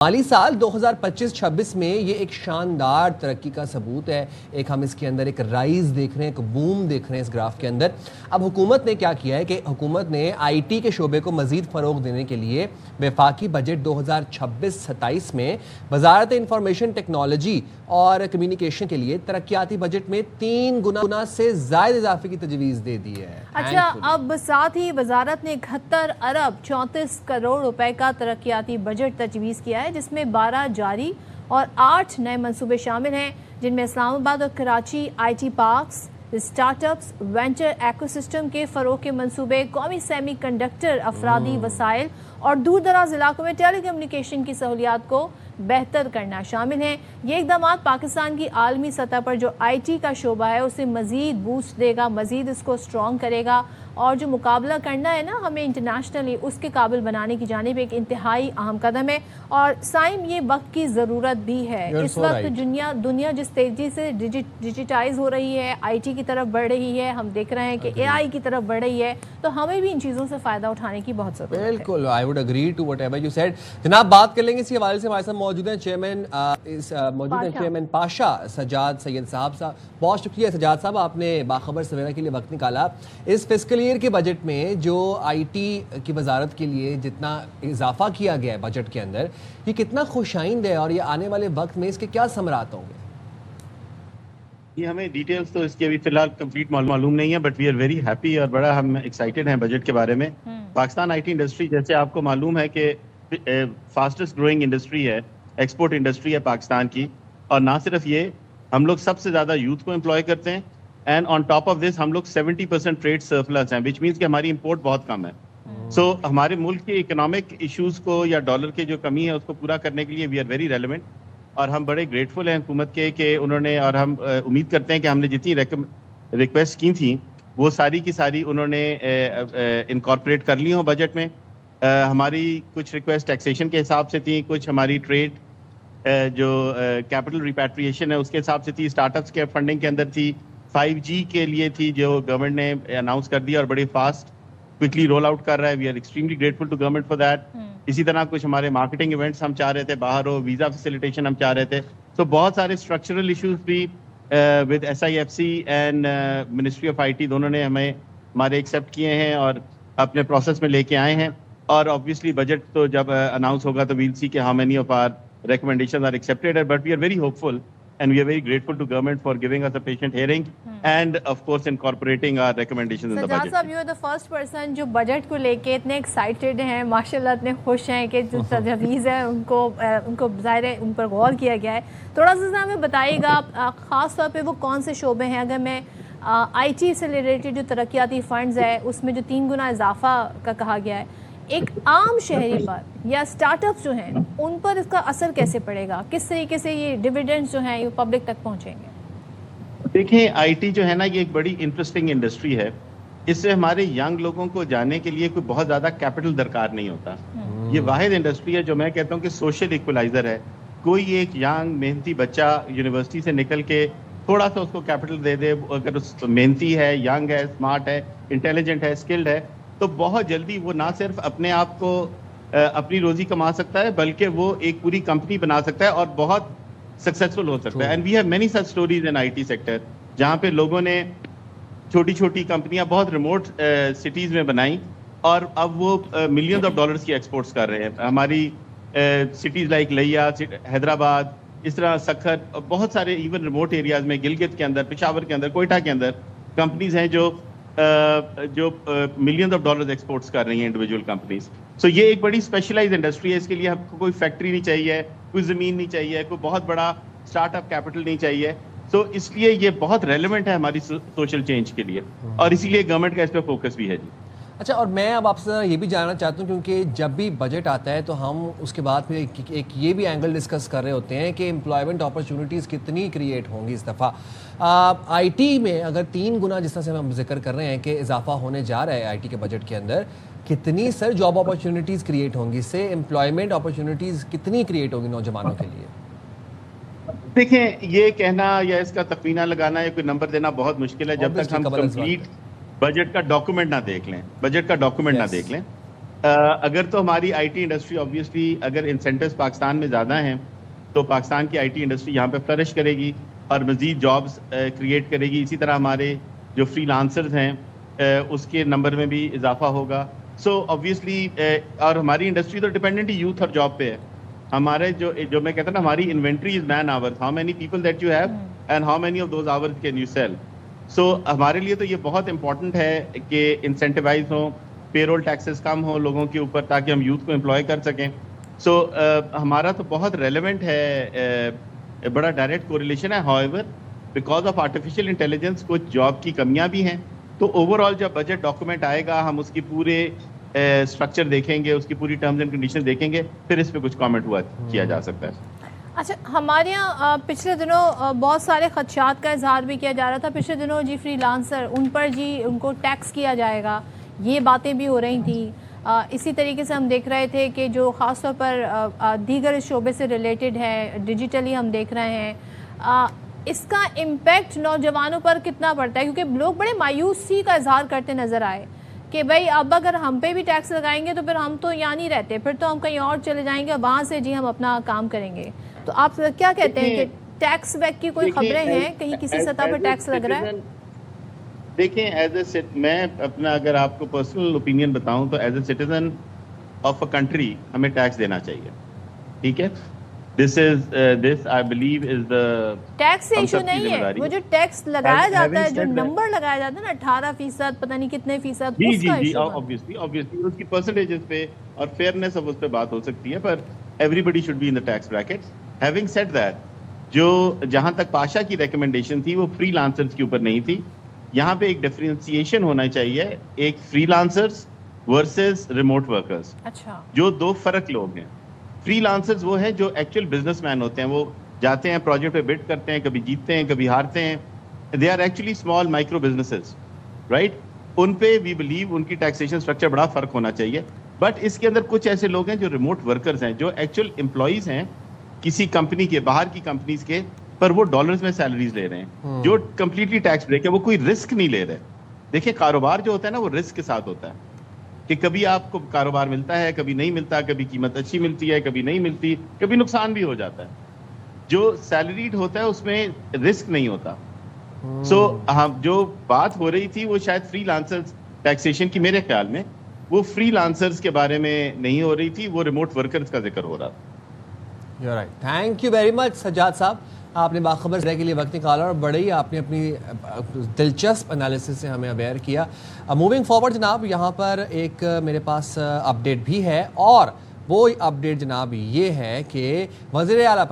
माली साल 2025-26 में ये एक शानदार तरक्की का सबूत है। एक हम इसके अंदर एक राइज देख रहे हैं, एक बूम देख रहे हैं इस ग्राफ के अंदर। अब हुकूमत ने क्या किया है कि हुकूमत ने आईटी के शोबे को मजीद फ़रोग देने के लिए वफाकी बजट 2026-27 में वजारत इंफॉर्मेशन टेक्नोलॉजी और कम्युनिकेशन के लिए तरक्याती बजट में 3 गुना से ज़्यादा इजाफे की तजवीज़ दे दी है। अच्छा, अब साथ ही वजारत ने 71 अरब 34 करोड़ रुपए का तरक्याती बजट तजवीज़ किया है, जिसमें 12 जारी और 8 नए मंसूबे शामिल हैं, जिनमें इस्लामाबाद और Karachi IT parks, startups, venture ecosystem के फ़रोग के मंसूबे, कौमी सेमी कंडक्टर अफरादी वसाइल और दूर दराज इलाकों में टेली कम्युनिकेशन की सहूलियात को बेहतर करना शामिल हैं। ये इकदाम पाकिस्तान की आलमी सतह पर जो आईटी का शोबा है उसे मज़ीद बूस्ट देगा, मज़ीद इसको स्ट्रॉन्ग करेगा और जो मुकाबला करना है ना हमें इंटरनेशनली, उसके काबिल बनाने की जानिब एक इंतहाई अहम कदम है। और साइम, ये वक्त की ज़रूरत भी है। इस वक्त दुनिया जिस तेज़ी से डिजिटाइज हो रही है, आईटी की तरफ बढ़ रही है, हम देख रहे हैं कि एआई की तरफ बढ़ रही है, तो हमें भी इन चीज़ों से फ़ायदा उठाने की बहुत ज़रूरत है। बिल्कुल, I would agree to whatever you said. जनाब, बात कर लेंगे इसी हवाले से। हमारे साथ मौजूद हैं चेयरमैन पाशा सजाद सैयद साहब। बहुत शुक्रिया सजाद साहब, आपने बाखबर सवेरा के लिए वक्त निकाला। इस फिस्कल ईयर के बजट में जो आईटी की वजारत के लिए जितना इजाफा किया गया है बजट के अंदर, ये कितना खुशाइंद है और ये आने वाले वक्त में इसके क्या समरात होंगे? ये हमें डिटेल्स तो इसकी अभी फिलहाल कंप्लीट मालूम नहीं है, but we are very happy और बड़ा हम एक्साइटेड हैं बजट के बारे में। पाकिस्तान आईटी इंडस्ट्री, जैसे आपको मालूम है कि फास्टेस्ट ग्रोइंग इंडस्ट्री है, एक्सपोर्ट इंडस्ट्री है पाकिस्तान की। और ना सिर्फ ये, हम लोग सबसे ज़्यादा यूथ को एम्प्लॉय करते हैं and on top of this हम लोग 70% ट्रेड सरप्लस हैं, विच मीन्स कि हमारी इंपोर्ट बहुत कम है। सो हमारे मुल्क के इकोनॉमिक इश्यूज़ को या डॉलर की जो कमी है उसको पूरा करने के लिए वी आर वेरी रेलिवेंट। और हम बड़े ग्रेटफुल हैं हुकूमत के कि उन्होंने, और हम उम्मीद करते हैं कि हमने जितनी रिक्वेस्ट की थी वो सारी की सारी उन्होंने इनकॉर्पोरेट कर ली हो बजट में। हमारी कुछ रिक्वेस्ट टैक्सेशन के हिसाब से थी, कुछ हमारी ट्रेड जो कैपिटल रिपैट्रिएशन है उसके हिसाब से थी, स्टार्टअप्स के फंडिंग के अंदर थी, 5G के लिए थी जो गवर्नमेंट ने अनाउंस कर दिया और बड़े फास्ट क्विकली रोल आउट कर रहा है। We are extremely grateful to government for that. इसी तरह कुछ हमारे मार्केटिंग इवेंट्स हम चाह रहे थे बाहर हो, वीज़ा फैसिलिटेशन हम चाह रहे थे। तो बहुत सारे स्ट्रक्चरल इश्यूज भी with SIFC and ministry of IT दोनों ने हमारे एक्सेप्ट किए हैं और अपने प्रोसेस में लेके आए हैं। और ऑब्वियसली बजट तो जब अनाउंस होगा तो वील सी कि how many of our recommendations are accepted, but we are very hopeful and we are very grateful to government for giving us a patient hearing and of course incorporating our recommendations in the budget. Sajjad sahab, you are the first person जो budget को लेके इतने excited हैं, माशाल्लाह इतने खुश हैं कि जो तजवीज़ है उनको ज़ाहिर है उन पर गौर किया गया है। थोड़ा सा हमें बताइएगा ख़ास तौर पे वो कौन से शोबे हैं। अगर मैं IT से रिलेटेड जो तरक्याती फंड्स है उसमें जो 3 गुना इजाफा का कहा गया है, एक आम शहरी पर या स्टार्टअप्स जो हैं उन पर इसका असर कैसे पड़ेगा? किस तरीके से ये डिविडेंड्स जो हैं ये पब्लिक तक पहुंचेंगे? देखिए, आईटी जो है ना ये एक बड़ी इंटरेस्टिंग इंडस्ट्री है। इससे हमारे यंग लोगों को जाने के लिए कोई बहुत ज़्यादा कैपिटल दरकार नहीं होता। ये वाहिद इंडस्ट्री है जो मैं कहता हूँ कि सोशल इक्वलाइजर है। कोई एक यंग मेहनती बच्चा यूनिवर्सिटी से निकल के थोड़ा सा उसको कैपिटल दे दे, अगर उस मेहनती है, यंग है, स्मार्ट है, इंटेलिजेंट है, स्किल्ड है, तो बहुत जल्दी वो ना सिर्फ अपने आप को अपनी रोजी कमा सकता है बल्कि वो एक पूरी कंपनी बना सकता है और बहुत सक्सेसफुल हो सकता है। And we have many such stories in IT sector जहाँ पे लोगों ने छोटी छोटी कंपनियां बहुत रिमोट सिटीज में बनाई और अब वो मिलियंस ऑफ डॉलर्स की एक्सपोर्ट्स कर रहे हैं। हमारी सिटीज लाइक लिया, हैदराबाद, इस तरह सखर, बहुत सारे इवन रिमोट एरियाज में, गिलगित के अंदर, पेशावर के अंदर, कोयटा के अंदर कंपनीज हैं जो मिलियंस ऑफ डॉलर्स एक्सपोर्ट्स कर रही हैं, इंडिविजुअल कंपनीज। सो ये एक बड़ी स्पेशलाइज्ड इंडस्ट्री है। इसके लिए आपको कोई फैक्ट्री नहीं चाहिए, कोई ज़मीन नहीं चाहिए, कोई बहुत बड़ा स्टार्टअप कैपिटल नहीं चाहिए। सो इसलिए ये बहुत रेलेवेंट है हमारी सोशल चेंज के लिए और इसीलिए गवर्नमेंट का इस पर फोकस भी है जी। अच्छा, और मैं अब आपसे ये भी जानना चाहता हूँ क्योंकि जब भी बजट आता है तो हम उसके बाद फिर एक ये भी एंगल डिस्कस कर रहे होते हैं कि एम्प्लॉयमेंट अपॉर्चुनिटीज़ कितनी क्रिएट होंगी इस दफ़ा। आईटी में अगर 3 गुना जिस तरह से हम जिक्र कर रहे हैं कि इजाफा होने जा रहा है आईटी के बजट के अंदर, कितनी सर जॉब अपॉर्चुनिटीज़ क्रिएट होंगी इससे? एम्प्लॉयमेंट अपॉर्चुनिटीज़ कितनी क्रिएट होगी नौजवानों के लिए? देखें, ये कहना या इसका तखमीना लगाना या कोई नंबर देना बहुत मुश्किल है जब तक हम कंप्लीट बजट का डॉक्यूमेंट ना देख लें। اگر تو ہماری آئی ٹی انڈسٹری آبویسلی اگر انسینٹیوز پاکستان میں زیادہ ہیں تو پاکستان کی آئی ٹی انڈسٹری یہاں پہ فلرش کرے گی اور مزید جابس کریٹ کرے گی. اسی طرح ہمارے جو فری لانسرز ہیں اس کے نمبر میں بھی اضافہ ہوگا. سو آبویسلی اور ہماری انڈسٹری تو ڈپینڈنٹ ہی یوتھ اور جاب پہ ہے. ہمارے جو میں کہتا ہوں نا ہماری inventory is man hours, how many people that you have and how many of those hours can you sell. So ہمارے لیے تو یہ بہت امپورٹنٹ ہے کہ انسینٹیوائز ہوں, پے رول ٹیکسز کم ہوں لوگوں کے اوپر تاکہ ہم یوتھ کو امپلوائے کر سکیں. سو ہمارا تو بہت ریلیونٹ ہے, بڑا ڈائریکٹ کوریلیشن ہے. How ever because of artificial intelligence کچھ جاب کی کمیاں بھی ہیں. تو اوور آل جب بجٹ ڈاکومنٹ آئے گا ہم اس کی پورے اسٹرکچر دیکھیں گے, اس کی پوری ٹرمز اینڈ کنڈیشن دیکھیں گے, پھر اس پہ کچھ کامنٹ کیا جا سکتا ہے. اچھا, ہمارے یہاں پچھلے دنوں بہت سارے خدشات کا اظہار بھی کیا جا رہا تھا. پچھلے دنوں جی فری لانسر ان پر جی ان کو ٹیکس کیا جائے گا, یہ باتیں بھی ہو رہی تھیں. اسی طریقے سے ہم دیکھ رہے تھے کہ جو خاص طور پر دیگر شعبے سے ریلیٹڈ ہے, ڈیجیٹلی ہم دیکھ رہے ہیں, اس کا امپیکٹ نوجوانوں پر کتنا پڑتا ہے؟ کیونکہ لوگ بڑے مایوسی کا اظہار کرتے نظر آئے کہ بھائی اب اگر ہم پہ بھی ٹیکس لگائیں گے تو پھر ہم تو یہاں نہیں رہتے, پھر تو ہم کہیں اور چلے جائیں گے, وہاں سے جی ہم اپنا کام کریں گے. تو آپ کیا کہتے ہیں کہ ٹیکس بیک کی کوئی خبریں ہیں, کہیں کسی سطح پر ٹیکس لگ رہا ہے؟ دیکھیں ایز اے میں اپنا اگر آپ کو پرسنل اوپینین بتاؤں تو as a citizen of a country ہمیں ٹیکس دینا چاہیے. ٹھیک ہے, this I believe is the tax سے ایشو نہیں ہے, وہ جو ٹیکس لگایا جاتا ہے, جو نمبر لگایا جاتا ہے نا 18% پتہ نہیں کتنے فیصد, اس کا ایشو obviously اس کی پرسنٹیجز پہ اور فیئرنیس آف اس پہ بات ہو سکتی ہے, پر everybody should be in the tax brackets. Having said that, جو جہاں تک پاشا کی ریکمنڈیشن تھی وہ فری لانسرز کے اوپر نہیں تھی. یہاں پہ ایک ڈفرینسیشن ہونا چاہیے, ایک freelancers versus remote workers. اچھا, جو دو فرق لوگ ہیں. فری لانسرز وہ ہیں جو ایکچوئل بزنس مین ہوتے ہیں, وہ جاتے ہیں پروجیکٹ پہ بڈ کرتے ہیں, کبھی جیتتے ہیں کبھی ہارتے ہیں. They are actually small micro businesses, right. ان پہ وی بلیو ان کی ٹیکسیشن اسٹرکچر بڑا فرق ہونا چاہیے. بٹ اس کے اندر کچھ ایسے لوگ ہیں جو ریموٹ ورکرز ہیں, جو ایکچوئل امپلائیز ہیں کسی کمپنی کے, باہر کی کمپنیز کے, پر وہ ڈالرز میں سیلریز لے رہے ہیں, جو کمپلیٹلی ٹیکس بریک ہے, وہ کوئی رسک نہیں لے رہے. دیکھیں کاروبار جو ہوتا ہے نا وہ رسک کے ساتھ ہوتا ہے, کہ کبھی آپ کو کاروبار ملتا ہے, کبھی نہیں ملتا, کبھی قیمت اچھی ملتی ہے, کبھی نہیں ملتی, کبھی نقصان بھی ہو جاتا ہے. جو سیلریڈ ہوتا ہے اس میں رسک نہیں ہوتا. سو جو بات ہو رہی تھی وہ شاید فری لانسرز ٹیکسیشن کی, میرے خیال میں وہ فری لانسرز کے بارے میں نہیں ہو رہی تھی, وہ ریموٹ ورکرز کا ذکر ہو رہا تھا. You're right. Thank you very much Sajjad صاحب, آپ نے باخبر رہنے کے لیے وقت نکالا اور بڑے ہی آپ نے اپنی دلچسپ انالیسس سے ہمیں اویئر کیا. موونگ فارورڈ جناب, یہاں پر ایک میرے پاس اپڈیٹ بھی ہے, اور وہ اپڈیٹ جناب یہ ہے کہ وزیر اعلیٰ